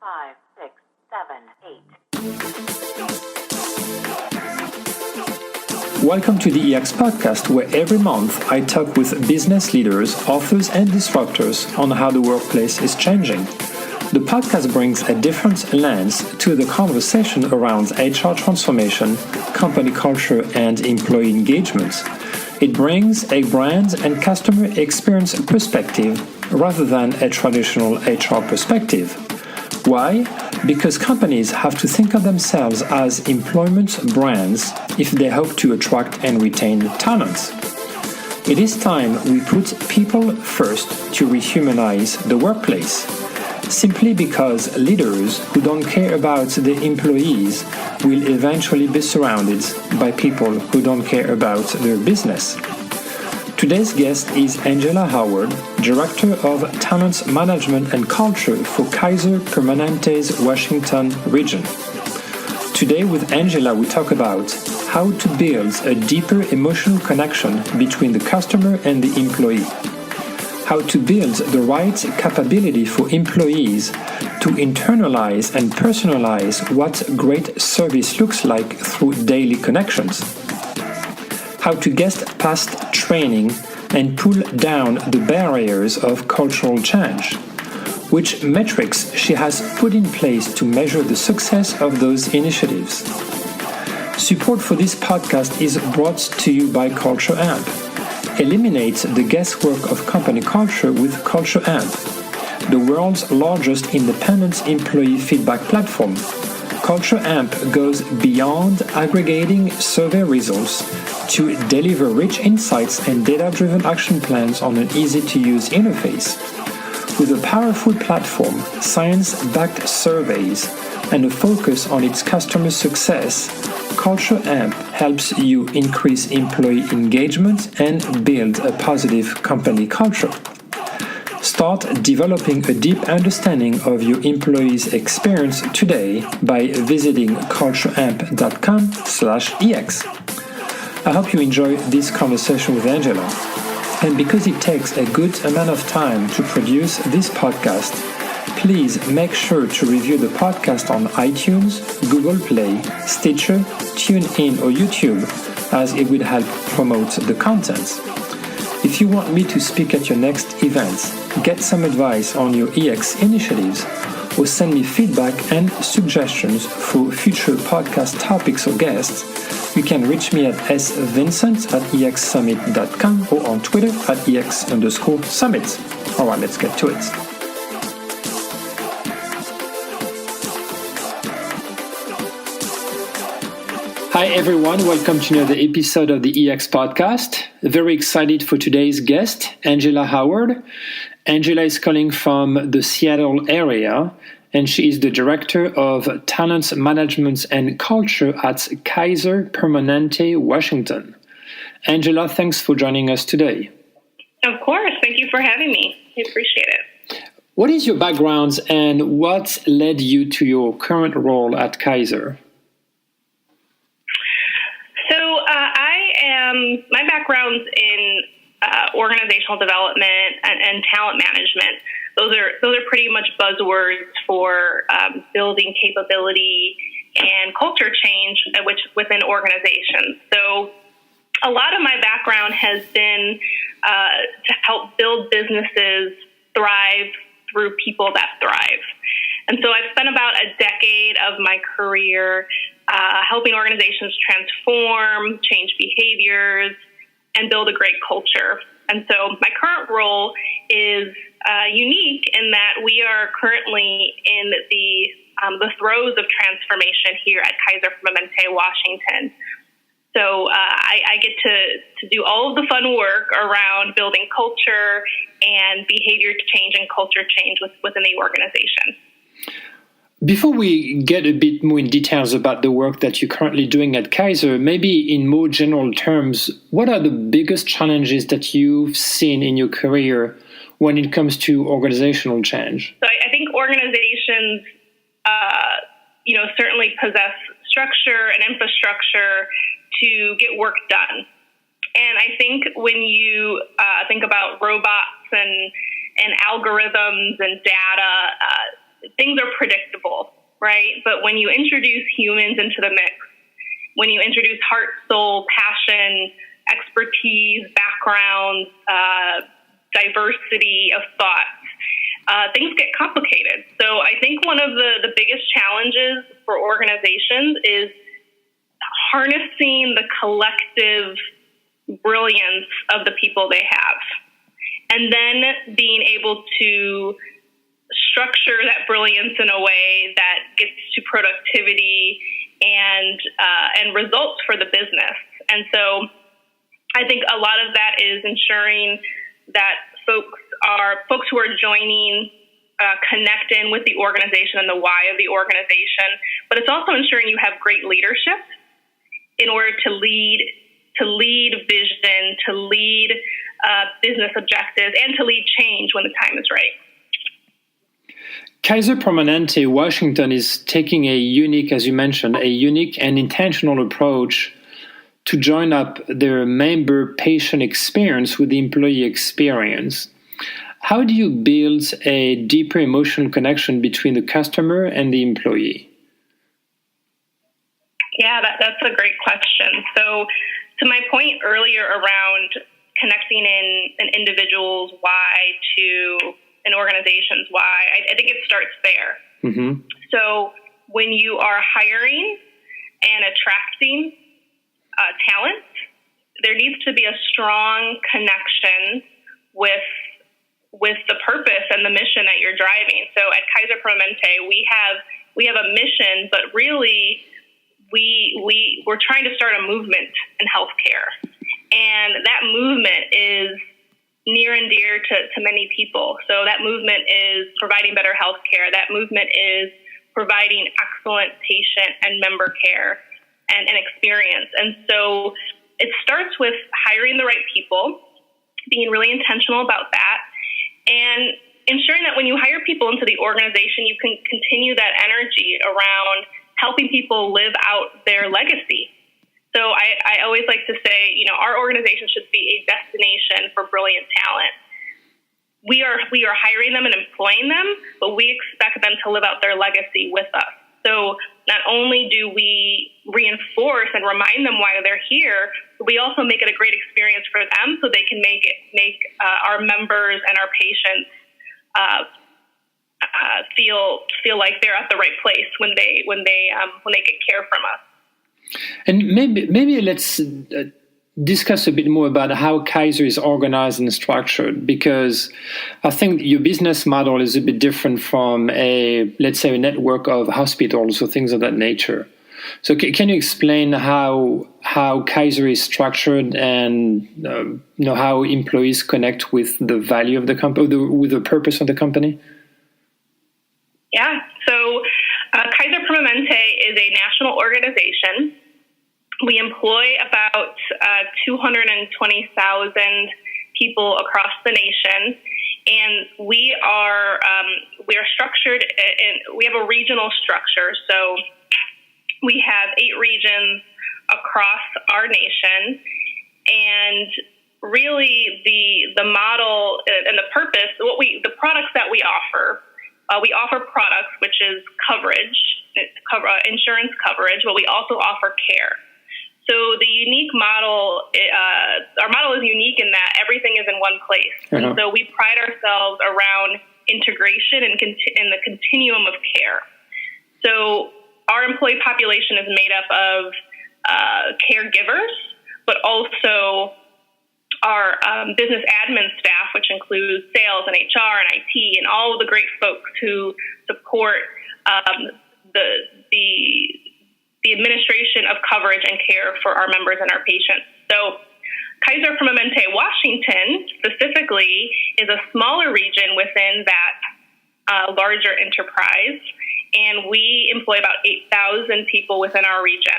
5, 6, 7, 8. Welcome to the EX Podcast, where every month I talk with business leaders, authors, and disruptors on how the workplace is changing. The podcast brings a different lens to the conversation around HR transformation, company culture, and employee engagement. It brings a brand and customer experience perspective rather than a traditional HR perspective. Why? Because companies have to think of themselves as employment brands if they hope to attract and retain talent. It is time we put people first to rehumanize the workplace. Simply because leaders who don't care about their employees will eventually be surrounded by people who don't care about their business. Today's guest is Angela Howard, Director of Talent Management and Culture for Kaiser Permanente's Washington region. Today with Angela, we talk about how to build a deeper emotional connection between the customer and the employee, how to build the right capability for employees to internalize and personalize what great service looks like through daily connections, how to get past training and pull down the barriers of cultural change, which metrics she has put in place to measure the success of those initiatives. Support for this podcast is brought to you by Culture Amp. Eliminate the guesswork of company culture with Culture Amp, the world's largest independent employee feedback platform. Culture Amp goes beyond aggregating survey results to deliver rich insights and data-driven action plans on an easy-to-use interface. With a powerful platform, science-backed surveys, and a focus on its customer success, Culture Amp helps you increase employee engagement and build a positive company culture. Start developing a deep understanding of your employees' experience today by visiting cultureamp.com/ex. I hope you enjoy this conversation with Angela. And because it takes a good amount of time to produce this podcast, please make sure to review the podcast on iTunes, Google Play, Stitcher, TuneIn, or YouTube, as it will help promote the content. If you want me to speak at your next event, get some advice on your EX initiatives, or send me feedback and suggestions for future podcast topics or guests, you can reach me at svincent@exsummit.com or on Twitter at @ex_summit. All right, let's get to it. Hi everyone, welcome to another episode of the EX Podcast. Very excited for today's guest, Angela Howard. Angela is calling from the Seattle area, and she is the Director of Talent Management and Culture at Kaiser Permanente, Washington. Angela, thanks for joining us today. Of course, thank you for having me. I appreciate it. What is your background and what led you to your current role at Kaiser? My background's in organizational development and talent management. Those are pretty much buzzwords for building capability and culture change within organizations. So a lot of my background has been to help build businesses thrive through people that thrive. And so I've spent about a decade of my career helping organizations transform, change behaviors, and build a great culture. And so my current role is unique in that we are currently in the throes of transformation here at Kaiser Permanente, Washington. So I get to do all of the fun work around building culture and behavior change and culture change within the organization. Before we get a bit more in details about the work that you're currently doing at Kaiser, maybe in more general terms, what are the biggest challenges that you've seen in your career when it comes to organizational change? So I think organizations, certainly possess structure and infrastructure to get work done. And I think when you think about robots and algorithms and data, things are predictable, right? But when you introduce humans into the mix, when you introduce heart, soul, passion, expertise, backgrounds, diversity of thoughts, things get complicated. So I think one of the biggest challenges for organizations is harnessing the collective brilliance of the people they have, and then being able to structure that brilliance in a way that gets to productivity and results for the business. And so I think a lot of that is ensuring that folks who are joining connect in with the organization and the why of the organization, but it's also ensuring you have great leadership in order to lead vision, to lead business objectives, and to lead change when the time is right. Kaiser Permanente Washington is taking as you mentioned, a unique and intentional approach to join up their member patient experience with the employee experience. How do you build a deeper emotional connection between the customer and the employee? Yeah, that's a great question. So to my point earlier around connecting in an individual's why to an organization's why, I think it starts there. Mm-hmm. So when you are hiring and attracting talent, there needs to be a strong connection with the purpose and the mission that you're driving. So at Kaiser Permanente, we have a mission, but really we're trying to start a movement in healthcare. And that movement is near and dear to many people. So that movement is providing better healthcare. That movement is providing excellent patient and member care and experience. And so it starts with hiring the right people, being really intentional about that, and ensuring that when you hire people into the organization, you can continue that energy around helping people live out their legacy. So I always like to say, our organization should be a destination for brilliant talent. We are hiring them and employing them, but we expect them to live out their legacy with us. So not only do we reinforce and remind them why they're here, but we also make it a great experience for them, so they can make our members and our patients feel like they're at the right place when they get care from us. And maybe let's discuss a bit more about how Kaiser is organized and structured, because I think your business model is a bit different from let's say, a network of hospitals or things of that nature. So can you explain how Kaiser is structured and how employees connect with the value of the company, with the purpose of the company? Yeah. So Kaiser Permanente is a national organization. We employ about 220,000 people across the nation, and we are structured we have a regional structure. So we have 8 regions across our nation, and really the model and the purpose, the products that we offer products, which is coverage, insurance coverage, but we also offer care. So the unique model, our model is unique in that everything is in one place. Uh-huh. So we pride ourselves around integration and in the continuum of care. So our employee population is made up of caregivers, but also our business admin staff, which includes sales and HR and IT and all of the great folks who support the administration of coverage and care for our members and our patients. So Kaiser Permanente Washington specifically is a smaller region within that larger enterprise, and we employ about 8,000 people within our region.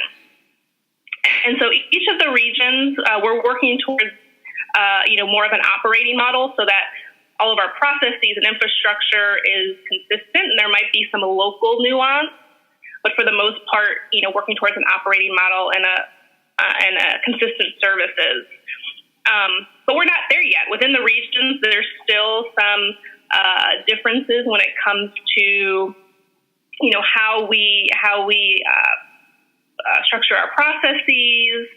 And so each of the regions, we're working towards more of an operating model, so that all of our processes and infrastructure is consistent, and there might be some local nuance, but for the most part, working towards an operating model and a consistent services. But we're not there yet. Within the regions, there's still some differences when it comes to how we structure our processes,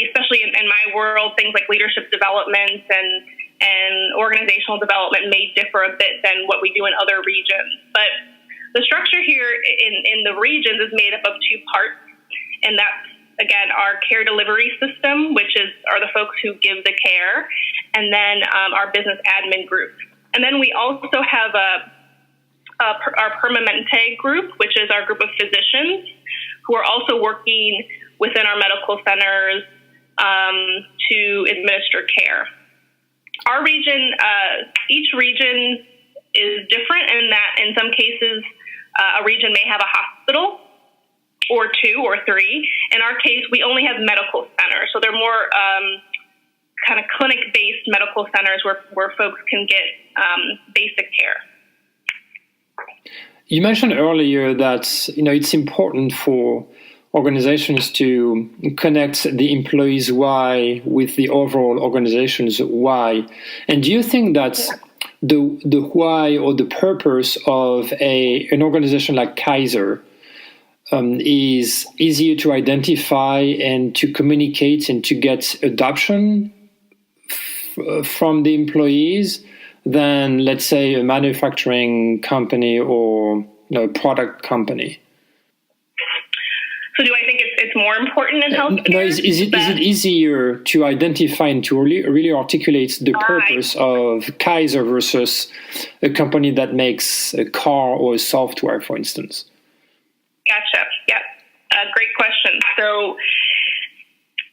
especially in my world, things like leadership development and organizational development may differ a bit than what we do in other regions. But the structure here in the regions is made up of two parts, and that's, again, our care delivery system, which are the folks who give the care, and then our business admin group. And then we also have our Permanente group, which is our group of physicians who are also working within our medical centers to administer care. Our region, each region is different in that in some cases a region may have a hospital or two or three. In our case, we only have medical centers. So they're more kind of clinic-based medical centers where folks can get basic care. You mentioned earlier that it's important for organizations to connect the employees' why with the overall organization's why. And do you think that the why or the purpose of an organization like Kaiser is easier to identify and to communicate and to get adoption from the employees than, let's say, a manufacturing company or a product company? So do I think it's more important in healthcare? No, is it easier to identify and to really articulate the purpose of Kaiser versus a company that makes a car or a software, for instance? Gotcha. Yeah. Great question. So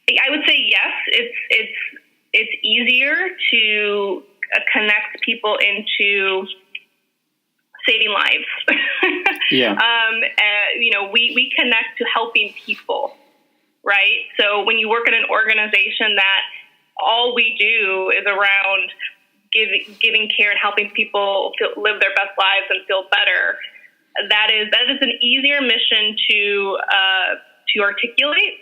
I would say yes, it's easier to connect people into saving lives. Yeah. We connect to helping people, right? So when you work in an organization that all we do is around giving care and helping people live their best lives and feel better, that is an easier mission to articulate,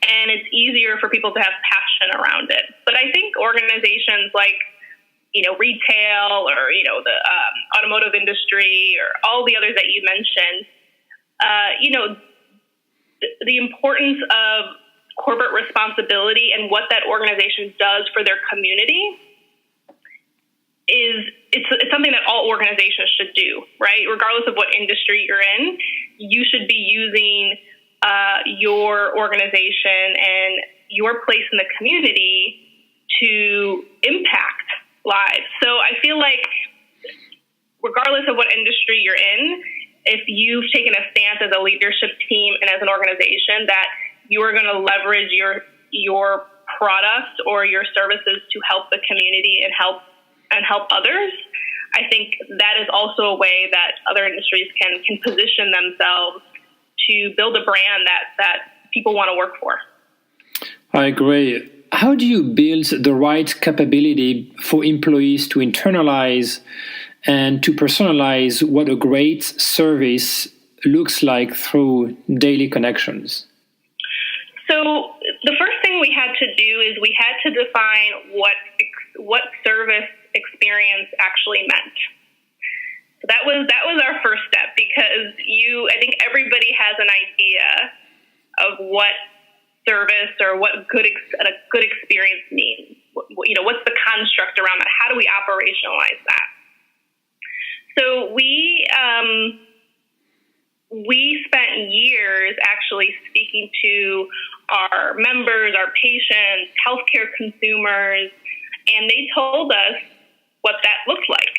and it's easier for people to have passion around it. But I think organizations like retail or the automotive industry or all the others that you mentioned, the importance of corporate responsibility and what that organization does for their community it's something that all organizations should do, right? Regardless of what industry you're in, you should be using your organization and your place in the community to impact lives. So I feel like regardless of what industry you're in, if you've taken a stance as a leadership team and as an organization that you are going to leverage your product or your services to help the community and help others, I think that is also a way that other industries can position themselves to build a brand that people want to work for. I agree. How do you build the right capability for employees to internalize and to personalize what a great service looks like through daily connections? So the first thing we had to do is we had to define what service experience actually meant. So that was our first step, because I think everybody has an idea of what service or what a good experience means. What's the construct around that? How do we operationalize that? So we spent years actually speaking to our members, our patients, healthcare consumers, and they told us what that looked like.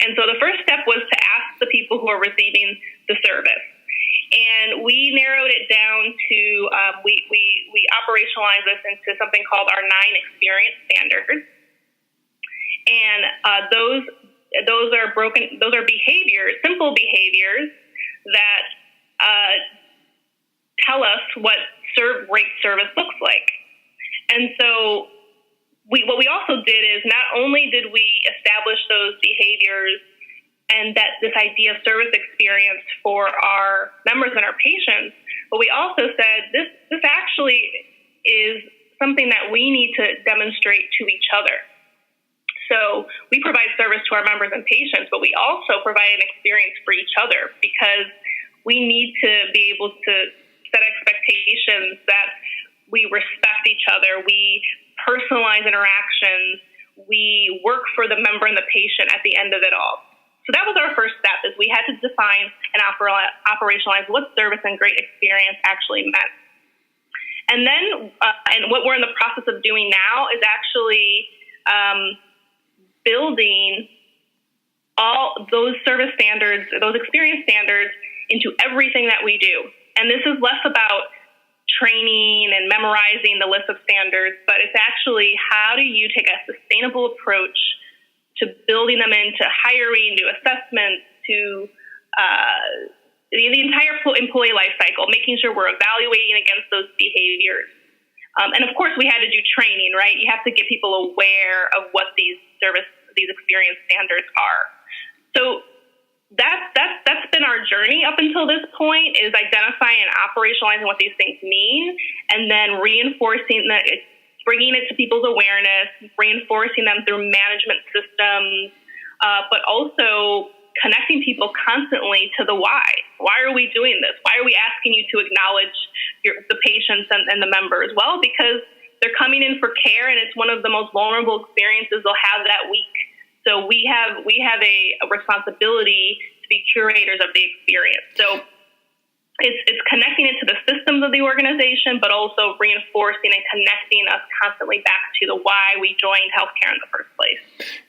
And so the first step was to ask the people who are receiving the service. And we narrowed it down to, we operationalized this into something called our 9 experience standards. And those are behaviors, simple behaviors that tell us what great service looks like. And so what we also did is not only did we establish those behaviors and that this idea of service experience for our members and our patients, but we also said this actually is something that we need to demonstrate to each other. So we provide service to our members and patients, but we also provide an experience for each other, because we need to be able to set expectations that we respect each other, we personalize interactions, we work for the member and the patient at the end of it all. So that was our first step, is we had to define and operationalize what service and great experience actually meant. And then, and what we're in the process of doing now is actually building all those service standards, those experience standards, into everything that we do. And this is less about training and memorizing the list of standards, but it's actually how do you take a sustainable approach to building them into hiring, to assessments, to the entire employee life cycle, making sure we're evaluating against those behaviors. And of course, we had to do training, right? You have to get people aware of what these experience standards are. So that's been our journey up until this point, is identifying and operationalizing what these things mean, and then reinforcing that, bringing it to people's awareness, reinforcing them through management systems, but also connecting people constantly to the why. Why are we doing this? Why are we asking you to acknowledge the patients and the members? Well, because they're coming in for care, and it's one of the most vulnerable experiences they'll have that week. So we have a responsibility to be curators of the experience. So it's connecting it to the systems of the organization, but also reinforcing and connecting us constantly back to the why we joined healthcare in the first place.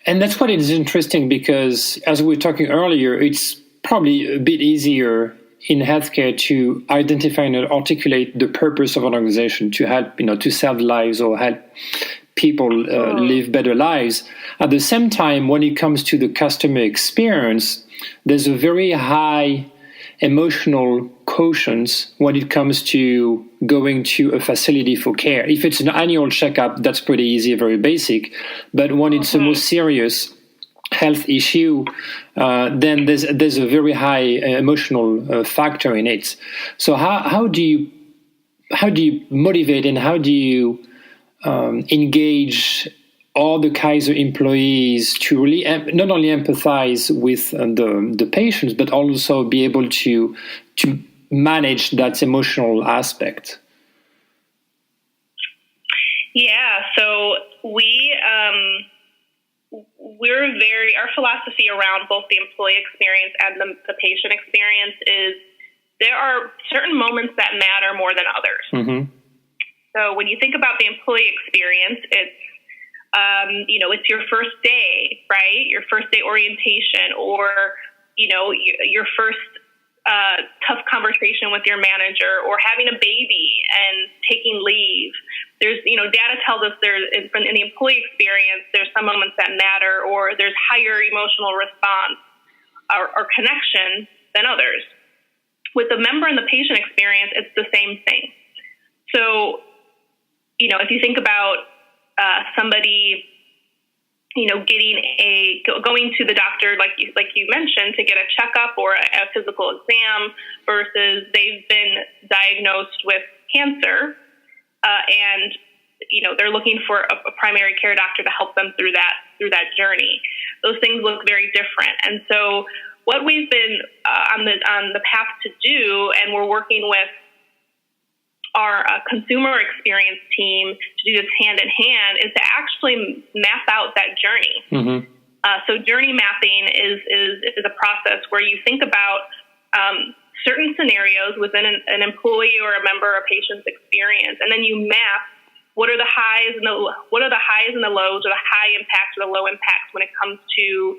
And that's what is interesting, because as we were talking earlier, it's probably a bit easier in healthcare to identify and articulate the purpose of an organization, to help, to save lives or help people live better lives. At the same time, when it comes to the customer experience, there's a very high emotional quotient when it comes to going to a facility for care. If it's an annual checkup, that's pretty easy, very basic. But when it's a more serious health issue, then there's a very high emotional factor in it. So how do you motivate, and how do you engage all the Kaiser employees to really not only empathize with the patients, but also be able to manage that emotional aspect? Yeah, so our philosophy around both the employee experience and the patient experience is there are certain moments that matter more than others. Mm-hmm. So when you think about the employee experience, it's it's your first day, right? Your first day orientation, or your first tough conversation with your manager, or having a baby and taking leave. There's data tells us in the employee experience, there's some moments that matter, or there's higher emotional response or connection than others. With the member and the patient experience, it's the same thing. So if you think about somebody, going to the doctor, like you mentioned, to get a checkup or a physical exam, versus they've been diagnosed with cancer, and they're looking for a primary care doctor to help them through that journey. Those things look very different, and so what we've been on the path to do, and we're working with our consumer experience team to do this hand in hand, is to actually map out that journey. Mm-hmm. So journey mapping is a process where you think about certain scenarios within an employee or a member or patient's experience, and then you map what are the highs and the lows, or the high impact or the low impact when it comes to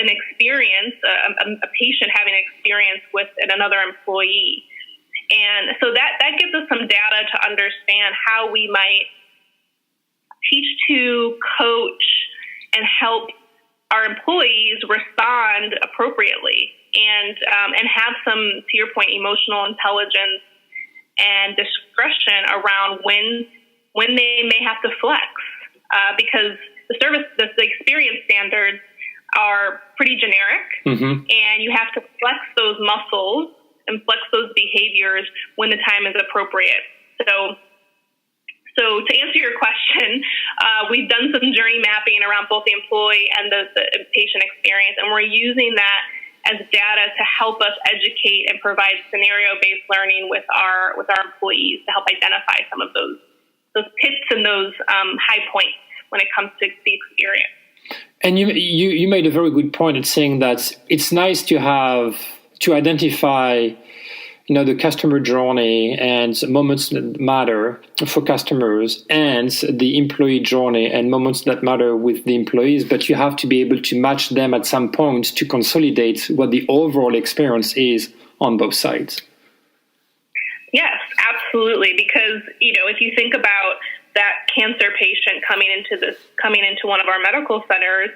an experience, a patient having an experience with another employee. And so that gives us some data to understand how we might teach to, coach, and help our employees respond appropriately, and have some, to your point, emotional intelligence and discretion around when they may have to flex, because the experience standards are pretty generic, mm-hmm. and you have to flex those muscles and flex those behaviors when the time is appropriate. So to answer your question, we've done some journey mapping around both the employee and the patient experience, and we're using that as data to help us educate and provide scenario-based learning with our employees to help identify some of those pits and those high points when it comes to the experience. And you made a very good point at saying that it's nice to identify, the customer journey and moments that matter for customers and the employee journey and moments that matter with the employees, but you have to be able to match them at some point to consolidate what the overall experience is on both sides. Yes, absolutely. Because, if you think about that cancer patient coming into one of our medical centers,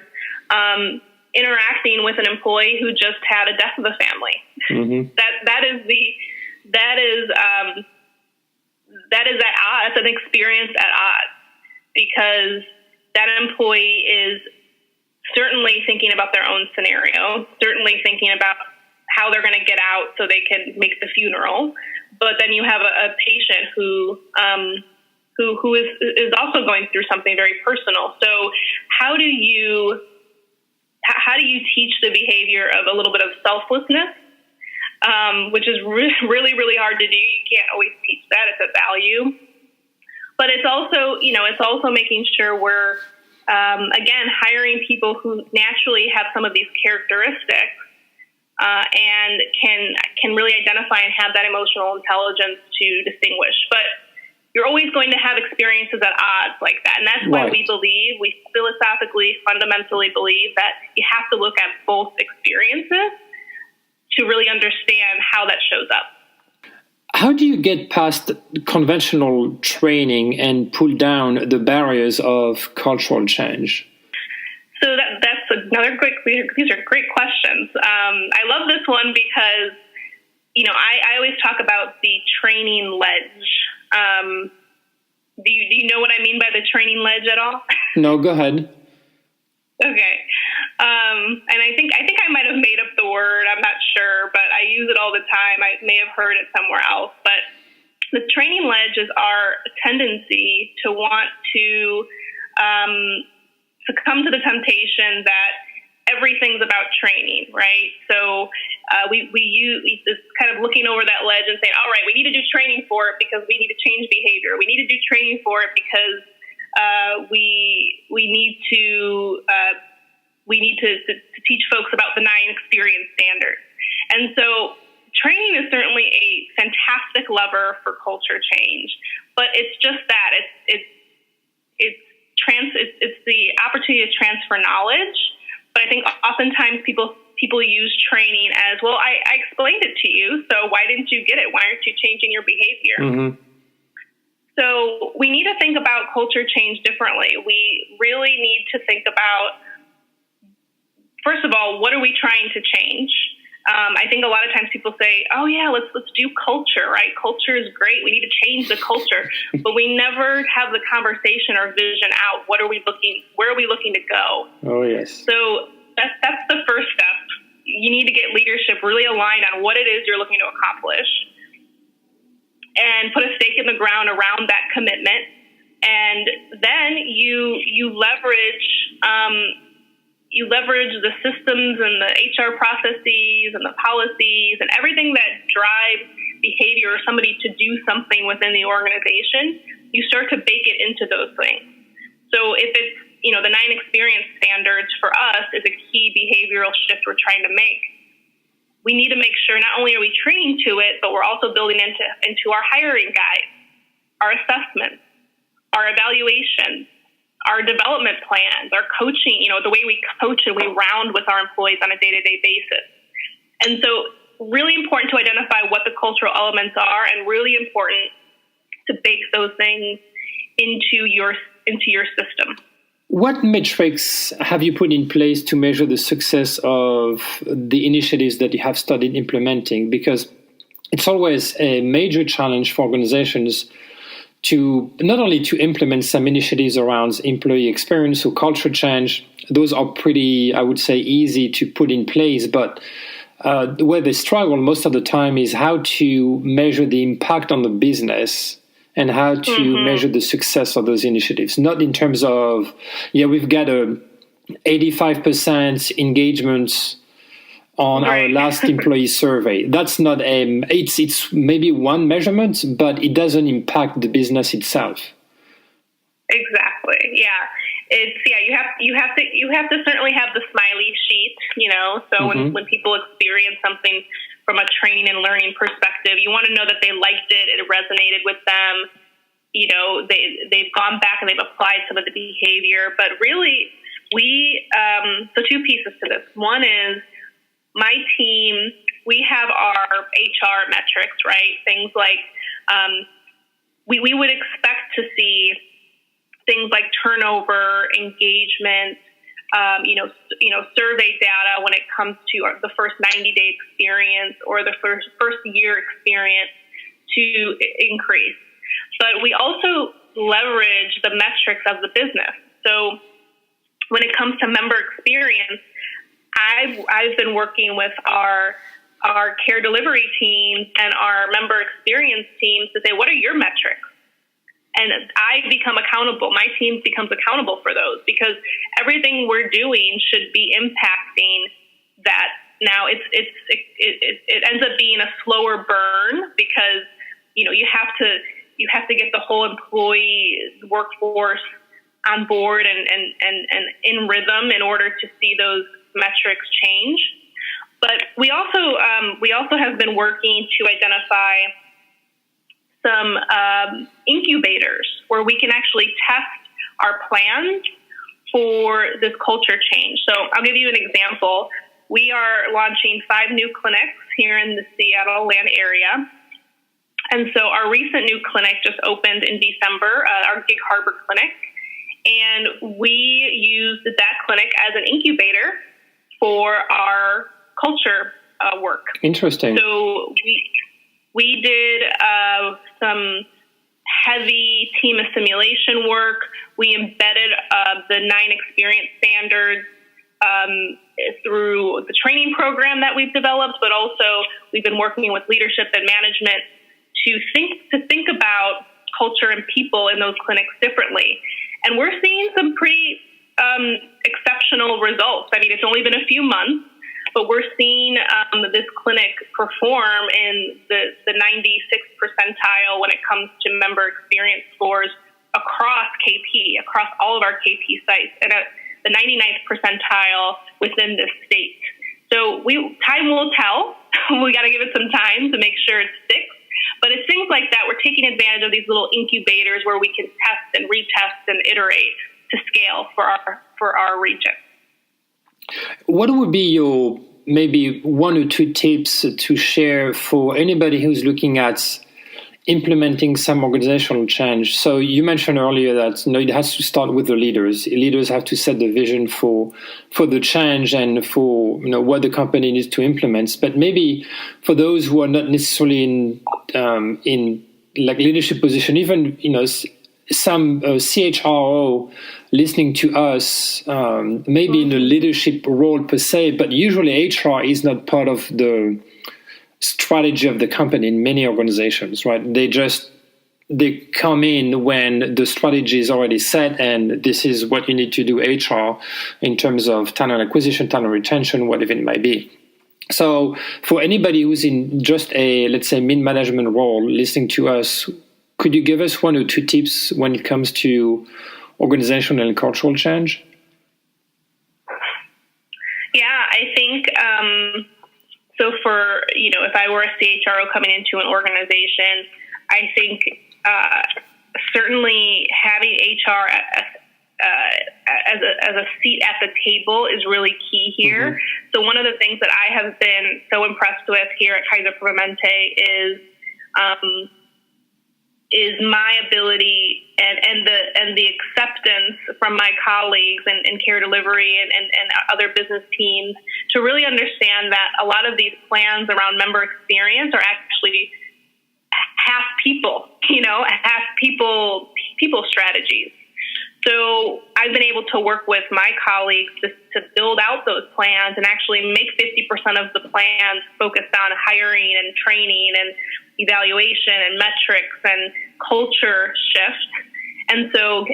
interacting with an employee who just had a death of a family. Mm-hmm. That is at odds, an experience at odds, because that employee is certainly thinking about their own scenario, certainly thinking about how they're going to get out so they can make the funeral. But then you have a patient who is also going through something very personal. So how do you teach the behavior of a little bit of selflessness, which is really, really hard to do. You can't always teach that. It's a value. But it's also, making sure we're, again, hiring people who naturally have some of these characteristics and can really identify and have that emotional intelligence to distinguish. But you're always going to have experiences at odds like that. And that's why we philosophically, fundamentally believe that you have to look at both experiences to really understand how that shows up. How do you get past conventional training and pull down the barriers of cultural change? So that's another these are great questions. I love this one because, I always talk about the training ledge. Do you know what I mean by the training ledge at all? No, go ahead. Okay. And I think I might have made up the word. I'm not sure, but I use it all the time. I may have heard it somewhere else. But the training ledge is our tendency to want to succumb to the temptation that everything's about training, right? So we it's kind of looking over that ledge and saying, all right, we need to do training for it because we need to change behavior. We need to do training for it because we need to teach folks about the 9 experience standards. And so training is certainly a fantastic lever for culture change, but it's just that it's the opportunity to transfer knowledge. But I think oftentimes people use training as, well, I explained it to you, so why didn't you get it? Why aren't you changing your behavior? Mm-hmm. So we need to think about culture change differently. We really need to think about, first of all, what are we trying to change? I think a lot of times people say, oh yeah, let's do culture, right? Culture is great. We need to change the culture, but we never have the conversation or vision out. Where are we looking to go? Oh yes. So that's the first step. You need to get leadership really aligned on what it is you're looking to accomplish and put a stake in the ground around that commitment. And then you leverage the systems and the HR processes and the policies and everything that drives behavior or somebody to do something within the organization. You start to bake it into those things. So if it's, the 9 experience standards for us is a key behavioral shift we're trying to make. We need to make sure not only are we training to it, but we're also building into our hiring guides, our assessments, our evaluations, our development plans, our coaching, the way we coach and we round with our employees on a day-to-day basis. And so really important to identify what the cultural elements are and really important to bake those things into your system. What metrics have you put in place to measure the success of the initiatives that you have started implementing? Because it's always a major challenge for organizations to not only to implement some initiatives around employee experience or culture change. Those are pretty, I would say, easy to put in place, but where they struggle most of the time is how to measure the impact on the business and how to measure the success of those initiatives. Not in terms of, we've got a 85% engagement on our last employee survey. That's not it's maybe one measurement, but it doesn't impact the business itself. Exactly. Yeah. You have to certainly have the smiley sheet, so when people experience something from a training and learning perspective, you want to know that they liked it resonated with them, they've gone back and they've applied some of the behavior. But really so two pieces to this. One is, my team, we have our HR metrics, right? Things like we would expect to see things like turnover, engagement, survey data when it comes to the first 90-day experience or the first year experience to increase. But we also leverage the metrics of the business. So when it comes to member experience, I've been working with our care delivery teams and our member experience teams to say, what are your metrics? And I become accountable. My team becomes accountable for those, because everything we're doing should be impacting that. Now it ends up being a slower burn, because you have to get the whole employee workforce on board and in rhythm in order to see those metrics change. But we also have been working to identify some incubators where we can actually test our plans for this culture change. So I'll give you an example. We are launching 5 new clinics here in the Seattle-land area. And so our recent new clinic just opened in December, our Gig Harbor clinic. And we used that clinic as an incubator for our culture work. Interesting. So we did some heavy team assimilation work. We embedded the 9 experience standards through the training program that we've developed, but also we've been working with leadership and management to think about culture and people in those clinics differently. And we're seeing some pretty exceptional results. I mean, it's only been a few months, but we're seeing this clinic perform in the 96th percentile when it comes to member experience scores across KP, across all of our KP sites, and at the 99th percentile within this state. So time will tell. We got to give it some time to make sure it sticks. But it's things like that. We're taking advantage of these little incubators where we can test and retest and iterate to scale for our region. What would be your maybe 1 or 2 tips to share for anybody who's looking at implementing some organizational change? So you mentioned earlier that it has to start with the leaders. Leaders have to set the vision for the change and for what the company needs to implement. But maybe for those who are not necessarily in like leadership position, even some CHRO listening to us, maybe in a leadership role per se, but usually HR is not part of the strategy of the company in many organizations, right? They come in when the strategy is already set, and this is what you need to do HR in terms of talent acquisition, talent retention, whatever it might be. So for anybody who's in just a, let's say, mid-management role listening to us, could you give us 1 or 2 tips when it comes to organizational and cultural change? Yeah, I think so. For if I were a CHRO coming into an organization, I think certainly having HR as a seat at the table is really key here. Mm-hmm. So one of the things that I have been so impressed with here at Kaiser Permanente is my ability and the acceptance from my colleagues and care delivery and other business teams to really understand that a lot of these plans around member experience are actually half people, half people strategies. So I've been able to work with my colleagues to build out those plans and actually make 50% of the plans focused on hiring and training and evaluation and metrics and culture shift. And so,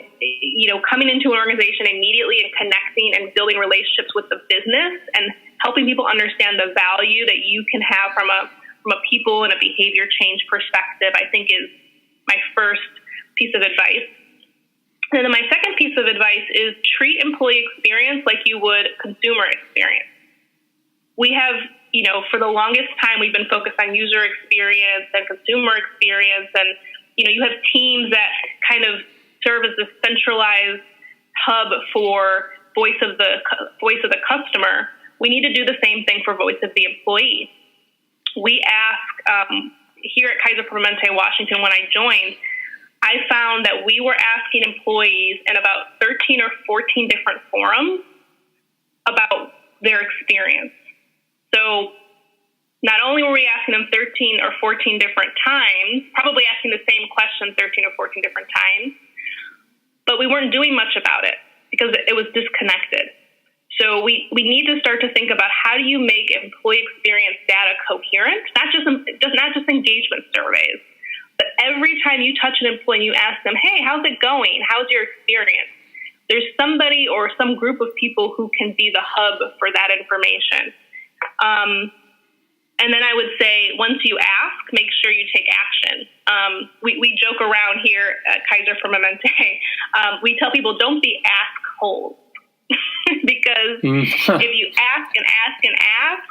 coming into an organization immediately and connecting and building relationships with the business and helping people understand the value that you can have from a people and a behavior change perspective, I think is my first piece of advice. And then my second piece of advice is treat employee experience like you would consumer experience. We have, for the longest time, we've been focused on user experience and consumer experience. And, you have teams that kind of serve as the centralized hub for voice of the customer. We need to do the same thing for voice of the employee. We ask here at Kaiser Permanente, Washington, when I joined, I found that we were asking employees in about 13 or 14 different forums about their experience. So not only were we asking them 13 or 14 different times, probably asking the same question 13 or 14 different times, but we weren't doing much about it because it was disconnected. So we need to start to think about how do you make employee experience data coherent, not just engagement surveys, but every time you touch an employee and you ask them, hey, how's it going? How's your experience? There's somebody or some group of people who can be the hub for that information. And then I would say, once you ask, make sure you take action. We joke around here at Kaiser Permanente. We tell people, don't be ask-holes. Because if you ask and ask and ask,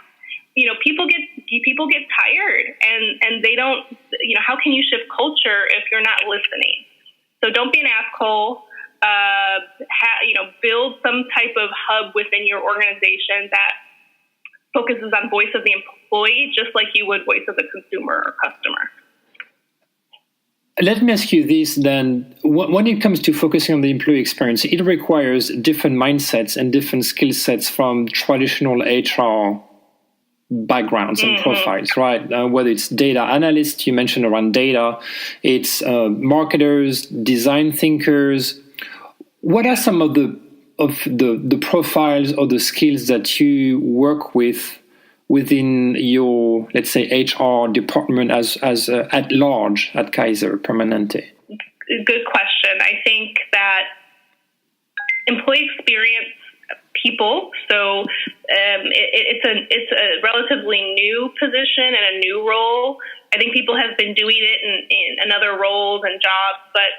people get tired and they don't, how can you shift culture if you're not listening? So don't be an asshole. Build some type of hub within your organization that focuses on voice of the employee, just like you would voice of the consumer or customer. Let me ask you this then. When it comes to focusing on the employee experience, it requires different mindsets and different skill sets from traditional HR backgrounds and profiles, right? Whether it's data analysts, you mentioned around data, it's marketers, design thinkers. What are some of the profiles or the skills that you work with within your, let's say, HR department as at large at Kaiser Permanente? Good question. I think that employee experience people, so it's a relatively new position and a new role. I think people have been doing it in other roles and jobs, but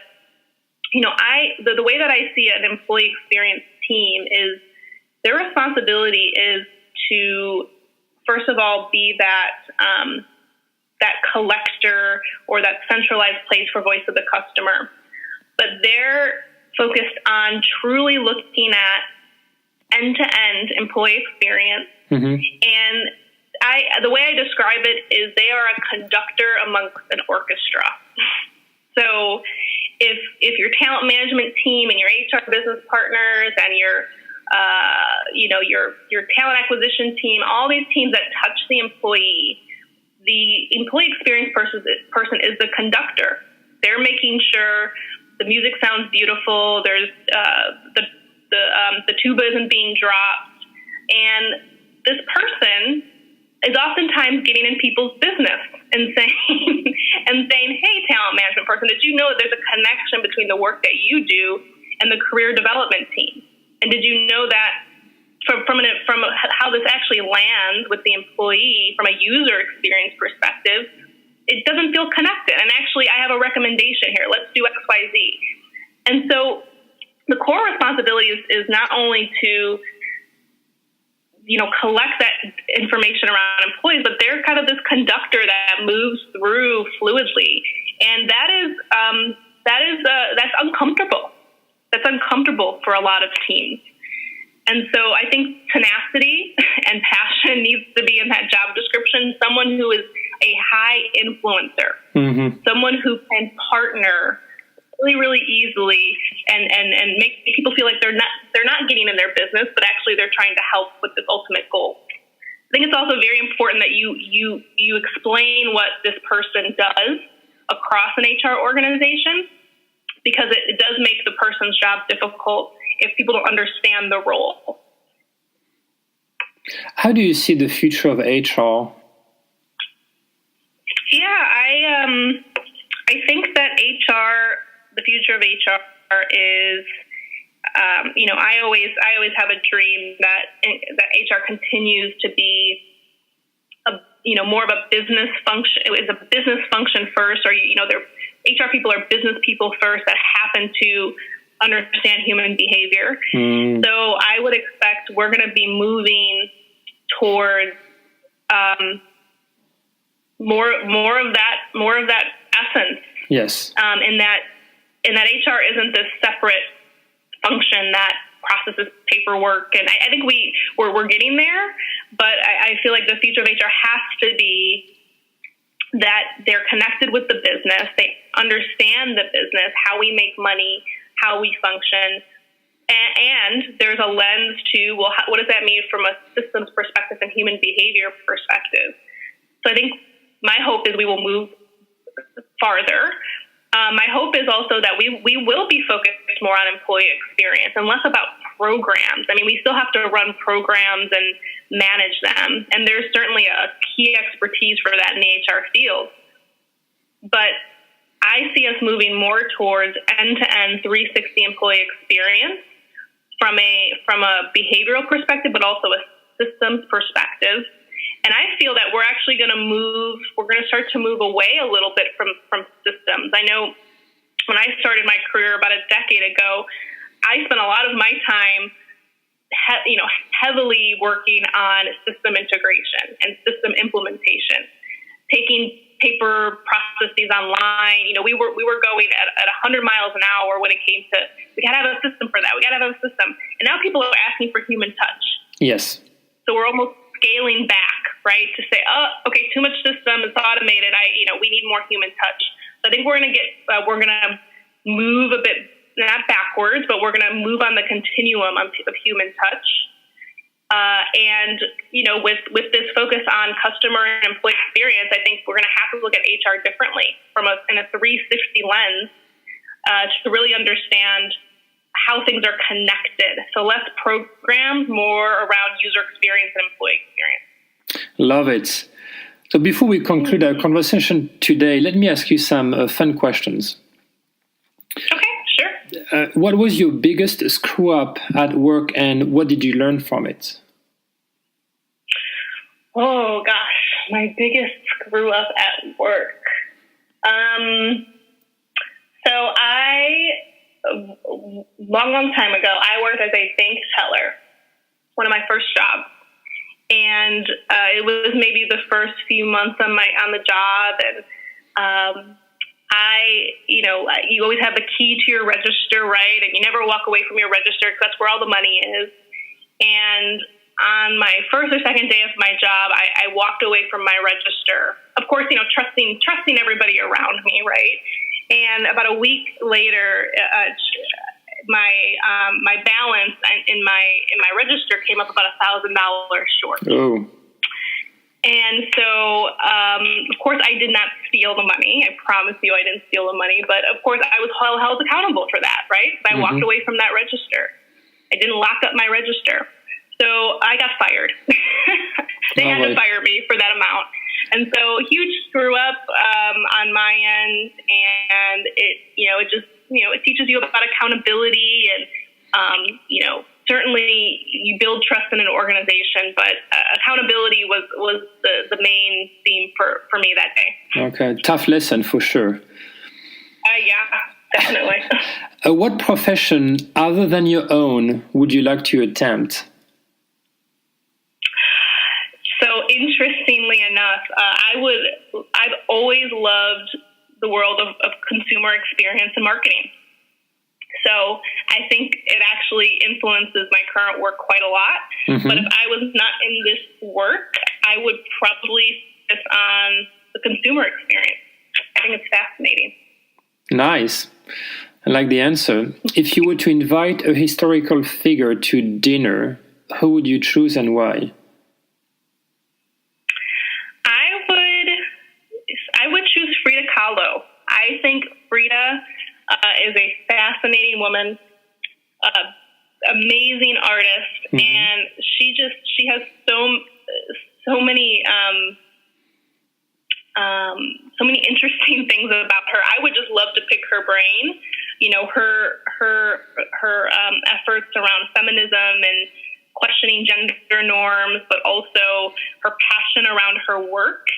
the way that I see an employee experience team is their responsibility is to, first of all, be that collector or that centralized place for voice of the customer. But they're focused on truly looking at end-to-end employee experience. And the way I describe it is they are a conductor amongst an orchestra. So if your talent management team and your HR business partners and your talent acquisition team, all these teams that touch the employee experience person is the conductor. They're making sure the music sounds beautiful. There's the tuba isn't being dropped, and this person is oftentimes getting in people's business and saying, hey, talent management person, did you know that there's a connection between the work that you do and the career development team? And did you know that from how this actually lands with the employee from a user experience perspective, it doesn't feel connected. And actually, I have a recommendation here. Let's do X, Y, Z. And so the core responsibility is not only to collect that information around employees, but they're kind of this conductor that moves through fluidly, and that's uncomfortable. That's uncomfortable for a lot of teams. And so I think tenacity and passion needs to be in that job description. Someone who is a high influencer, someone who can partner really, really easily and make people feel like they're not getting in their business, but actually they're trying to help with this ultimate goal. I think it's also very important that you explain what this person does across an HR organization, because it does make the person's job difficult if people don't understand the role. How do you see the future of HR? Yeah, I think that the future of HR is I always have a dream that HR continues to be more of a business function. It was a business function first, or their HR people are business people first that happen to understand human behavior. So I would expect we're going to be moving towards more of that essence. Yes. In that HR isn't this separate function that processes paperwork, and I think we're getting there. But I feel like the future of HR has to be that they're connected with the business, they understand the business, how we make money, how we function, and there's a lens to, well, what does that mean from a systems perspective and human behavior perspective? So I think my hope is we will move farther. My hope is also that we will be focused more on employee experience and less about programs. I mean, we still have to run programs and manage them, and there's certainly a key expertise for that in the HR field. But I see us moving more towards end-to-end 360 employee experience from a behavioral perspective, but also a systems perspective. And I feel that we're actually going to start to move away a little bit from systems. I know when I started my career about a decade ago, I spent a lot of my time heavily working on system integration and system implementation, taking paper processes online. We were going at 100 miles an hour when it came to, we got to have a system for that. We got to have a system. And now people are asking for human touch. Yes. So we're almost scaling back, right? To say, oh, okay, too much system, it's automated. We need more human touch. So I think we're going to move a bit, not backwards, but we're going to move on the continuum of human touch. And with this focus on customer and employee experience, I think we're going to have to look at HR differently in a 360 lens to really understand how things are connected. So less programs, more around user experience and employee experience. Love it. So before we conclude our conversation today, let me ask you some fun questions. Okay, sure. What was your biggest screw up at work, and what did you learn from it? Oh gosh, my biggest screw up at work. So long time ago, I worked as a bank teller, one of my first jobs. And it was maybe the first few months on the job, and you always have the key to your register, right? And you never walk away from your register because that's where all the money is. And on my first or second day of my job, I walked away from my register. Of course, trusting everybody around me, right? And about a week later, my balance in my register came up about $1,000 short. Oh. And so, of course, I did not steal the money. I promise you I didn't steal the money. But, of course, I was held accountable for that, right? So I walked away from that register. I didn't lock up my register. So I got fired. They had to fire me for that amount. And so huge screw up on my end. And it teaches you about accountability and, certainly you build trust in an organization, but accountability was the main theme for me that day. Okay. Tough lesson for sure. Yeah, definitely. What profession other than your own would you like to attempt? So interestingly enough, I've always loved the world of consumer experience and marketing. So I think it actually influences my current work quite a lot. Mm-hmm. But if I was not in this work, I would probably focus on the consumer experience. I think it's fascinating. Nice. I like the answer. If you were to invite a historical figure to dinner, who would you choose and why? I would choose Frida Kahlo. I think Frida is a fascinating woman, amazing artist, mm-hmm. and she has so many interesting things about her. I would just love to pick her brain her efforts around feminism and questioning gender norms, but also her passion around her work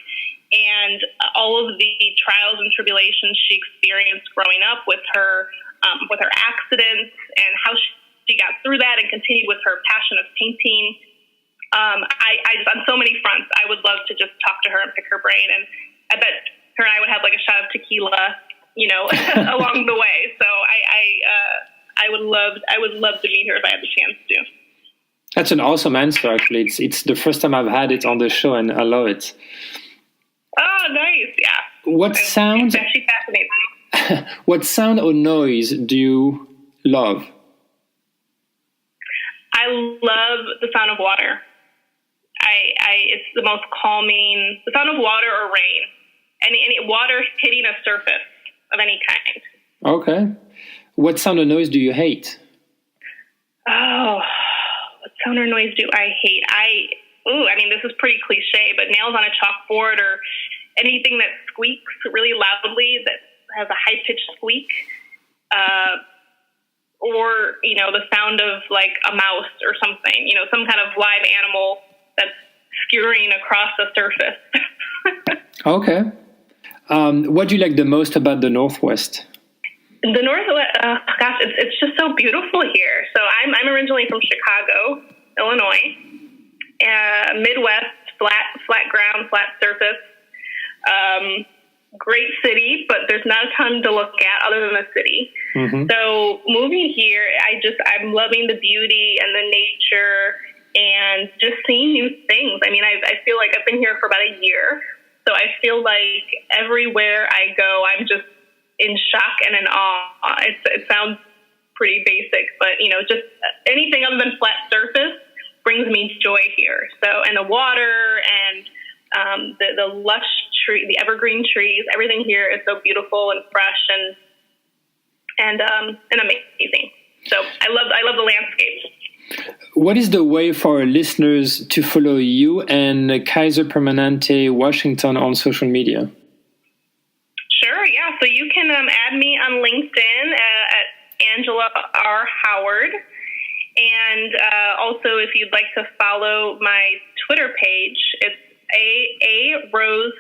and all of the trials and tribulations she experienced growing up with her accidents and how she got through that and continued with her passion of painting. I just, on so many fronts, I would love to just talk to her and pick her brain, and I bet her and I would have like a shot of tequila, along the way. So I would love to meet her if I had the chance to. That's an awesome answer, actually. It's the first time I've had it on the show, and I love it. Oh, nice! Yeah. What sound? She fascinates me. What sound or noise do you love? I love the sound of water. It's the most calming. The sound of water or rain, any water hitting a surface of any kind. Okay. What sound or noise do you hate? Oh, what sound or noise do I hate? This is pretty cliche, but nails on a chalkboard or anything that squeaks really loudly, that has a high-pitched squeak, or, the sound of like a mouse or something, some kind of live animal that's skewering across the surface. Okay. What do you like the most about the Northwest? The Northwest, it's just so beautiful here. So I'm originally from Chicago, Illinois. Midwest, flat ground, flat surface. Great city, but there's not a ton to look at other than the city. Mm-hmm. So moving here, I'm loving the beauty and the nature and just seeing new things. I feel like I've been here for about a year, so I feel like everywhere I go, I'm just in shock and in awe. It sounds pretty basic, but just anything other than flat surface brings me joy here. So, and the water and the lush tree, the evergreen trees, everything here is so beautiful and fresh and amazing. So I love the landscape. What is the way for our listeners to follow you and Kaiser Permanente Washington on social media? Sure, yeah. So you can add me on LinkedIn at Angela R. Howard. And also, if you'd like to follow my Twitter page, it's A Rose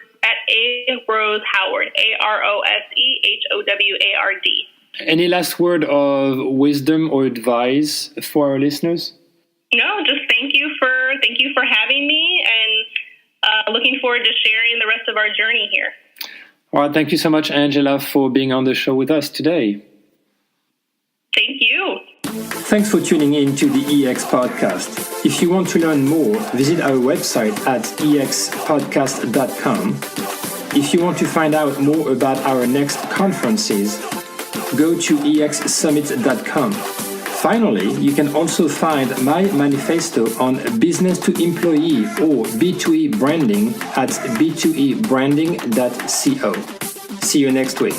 Howard, AROSEHOWARD. Any last word of wisdom or advice for our listeners? No, just thank you for having me, and looking forward to sharing the rest of our journey here. All right, thank you so much, Angela, for being on the show with us today. Thank you. Thanks for tuning in to the EX Podcast. If you want to learn more, visit our website at expodcast.com. If you want to find out more about our next conferences, go to exsummit.com. Finally, you can also find my manifesto on business to employee or B2E branding at b2ebranding.co. See you next week.